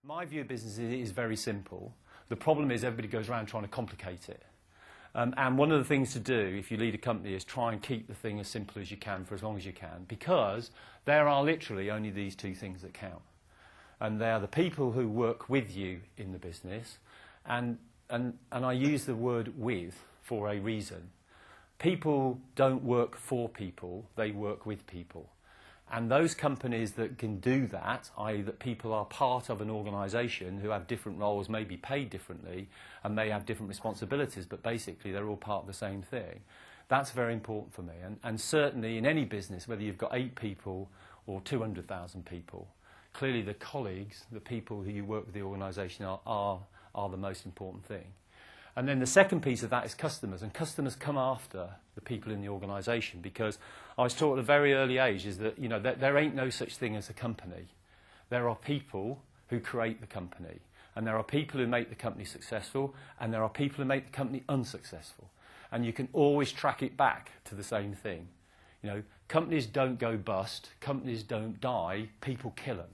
My view of business is very simple. The problem is everybody goes around trying to complicate it. And one of the things to do if you lead a company is try and keep the thing as simple as you can for as long as you can, because there are literally only these two things that count. And they are the people who work with you in the business, and I use the word with for a reason. People don't work for people, they work with people. And those companies that can do that, i.e. that people are part of an organisation who have different roles, may be paid differently, and may have different responsibilities, but basically they're all part of the same thing, that's very important for me. And certainly in any business, whether you've got 8 people or 200,000 people, clearly the colleagues, the people who you work with the organisation are the most important thing. And then the second piece of that is customers, and customers come after the people in the organisation, because I was taught at a very early age is that, you know, there ain't no such thing as a company. There are people who create the company, and there are people who make the company successful, and there are people who make the company unsuccessful. And you can always track it back to the same thing. You know, companies don't go bust, companies don't die, people kill them.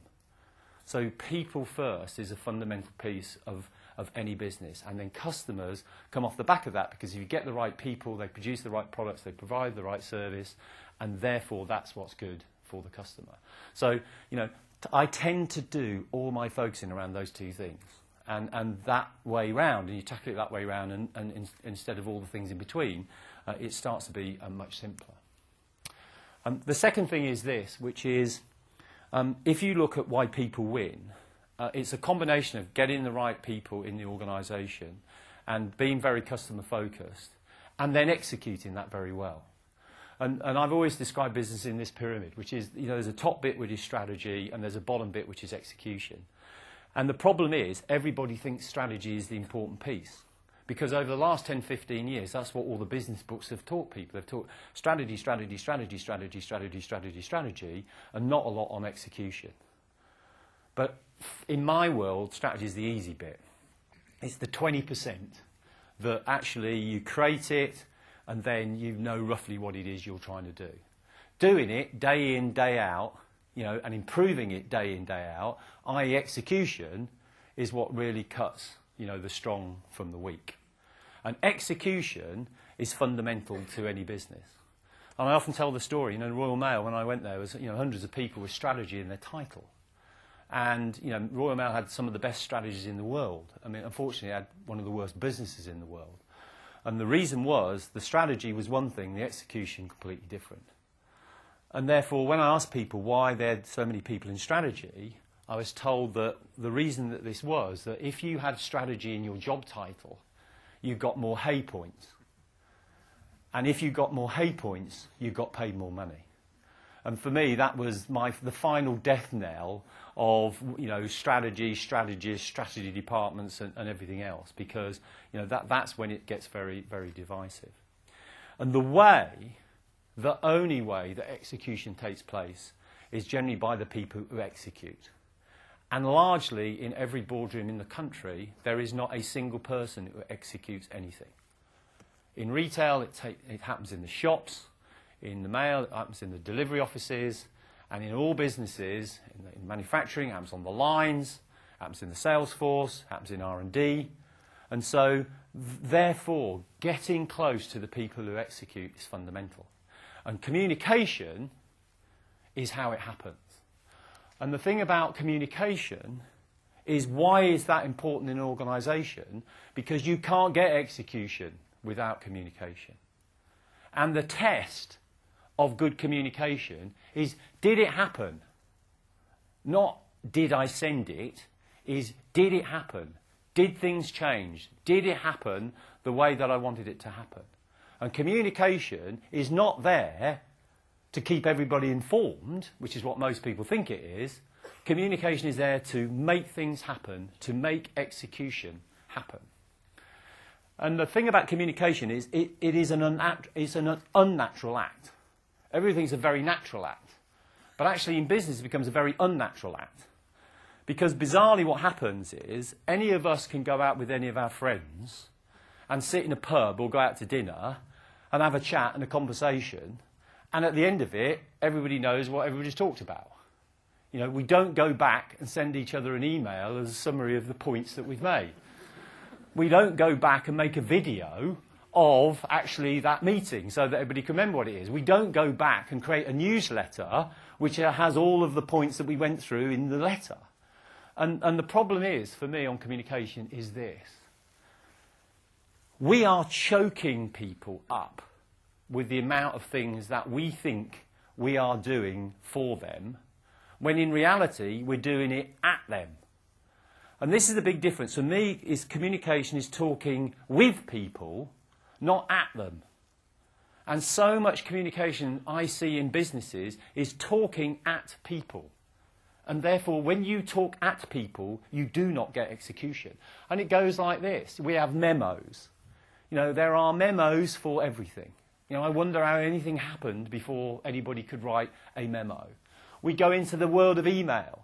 So people first is a fundamental piece of any business, and then customers come off the back of that, because if you get the right people, they produce the right products, they provide the right service, and therefore that's what's good for the customer. So, you know, I tend to do all my focusing around those two things, and that way round, and you tackle it that way round, and instead of all the things in between, it starts to be much simpler. The second thing is this, which is if you look at why people win, it's a combination of getting the right people in the organisation and being very customer focused, and then executing that very well. And I've always described business in this pyramid, which is, you know, there's a top bit which is strategy, and there's a bottom bit which is execution. And the problem is everybody thinks strategy is the important piece, because over the last 10, 15 years, that's what all the business books have taught people. They've taught strategy, strategy, strategy, strategy, strategy, strategy, strategy, and not a lot on execution. But in my world, strategy is the easy bit. It's the 20% that actually you create it, and then you know roughly what it is you're trying to do. Doing it day in, day out, you know, and improving it day in, day out, i.e. execution, is what really cuts, you know, the strong from the weak. And execution is fundamental to any business. And I often tell the story, you know, Royal Mail, when I went there, was, you know, hundreds of people with strategy in their title. And, you know, Royal Mail had some of the best strategies in the world. I mean, unfortunately, it had one of the worst businesses in the world. And the reason was the strategy was one thing, the execution completely different. And therefore, when I asked people why there had so many people in strategy, I was told that the reason that this was that if you had strategy in your job title, you got more hay points. And if you got more hay points, you got paid more money. And for me, that was the final death knell of, you know, strategy, strategists, strategy departments, and everything else, because, you know, that's when it gets very, very divisive. And the only way that execution takes place is generally by the people who execute. And largely, in every boardroom in the country, there is not a single person who executes anything. In retail, it happens in the shops. In the mail, it happens in the delivery offices, and in all businesses, in manufacturing, it happens on the lines, it happens in the sales force, it happens in R&D. And so, therefore, getting close to the people who execute is fundamental. And communication is how it happens. And the thing about communication is, why is that important in an organisation? Because you can't get execution without communication. And the test of good communication is, did it happen? Not did I send it, is did it happen? Did things change? Did it happen the way that I wanted it to happen? And communication is not there to keep everybody informed, which is what most people think it is. Communication is there to make things happen, to make execution happen. And the thing about communication is it's an unnatural act. Everything's a very natural act. But actually in business it becomes a very unnatural act. Because bizarrely what happens is, any of us can go out with any of our friends and sit in a pub or go out to dinner and have a chat and a conversation, and at the end of it, everybody knows what everybody's talked about. You know, we don't go back and send each other an email as a summary of the points that we've made. We don't go back and make a video of actually that meeting so that everybody can remember what it is. We don't go back and create a newsletter which has all of the points that we went through in the letter. And the problem is, for me, on communication is this. We are choking people up with the amount of things that we think we are doing for them, when in reality we're doing it at them. And this is the big difference. For me, is communication is talking with people, not at them. And so much communication I see in businesses is talking at people. And therefore, when you talk at people, you do not get execution. And it goes like this. We have memos. You know, there are memos for everything. You know, I wonder how anything happened before anybody could write a memo. We go into the world of email.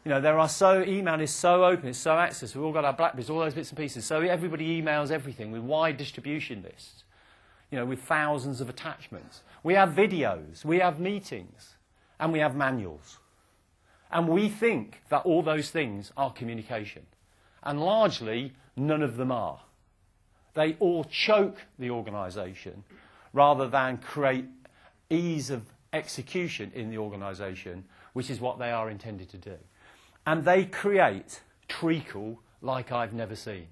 You know, email is so open, it's so access. We've all got our Blackberries, all those bits and pieces. So everybody emails everything with wide distribution lists, you know, with thousands of attachments. We have videos, we have meetings, and we have manuals. And we think that all those things are communication. And largely, none of them are. They all choke the organisation rather than create ease of execution in the organisation, which is what they are intended to do. And they create treacle like I've never seen.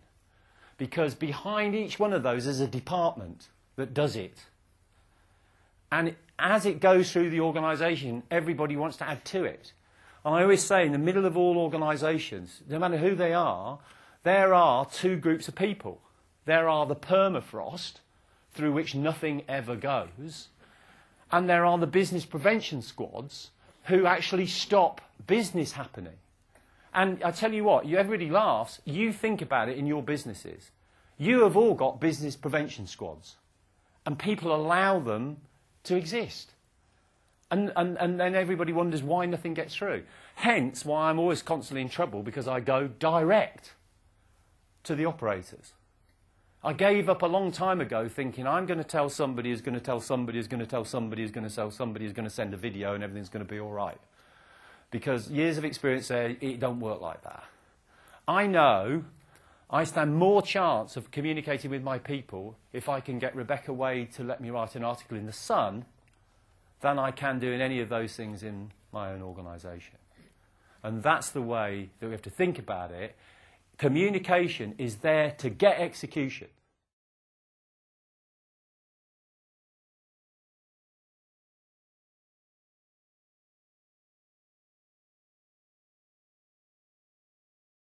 Because behind each one of those is a department that does it. And as it goes through the organisation, everybody wants to add to it. And I always say, in the middle of all organisations, no matter who they are, there are two groups of people. There are the permafrost, through which nothing ever goes, and there are the business prevention squads who actually stop business happening. And I tell you what, everybody laughs. You think about it in your businesses. You have all got business prevention squads, and people allow them to exist. And then everybody wonders why nothing gets through. Hence why I'm always constantly in trouble, because I go direct to the operators. I gave up a long time ago thinking I'm going to tell somebody who's going to tell somebody who's going to tell somebody who's going to tell somebody who's going to send a video and everything's going to be all right. Because years of experience say it don't work like that. I know I stand more chance of communicating with my people if I can get Rebecca Wade to let me write an article in The Sun than I can do in any of those things in my own organisation. And that's the way that we have to think about it. Communication is there to get execution.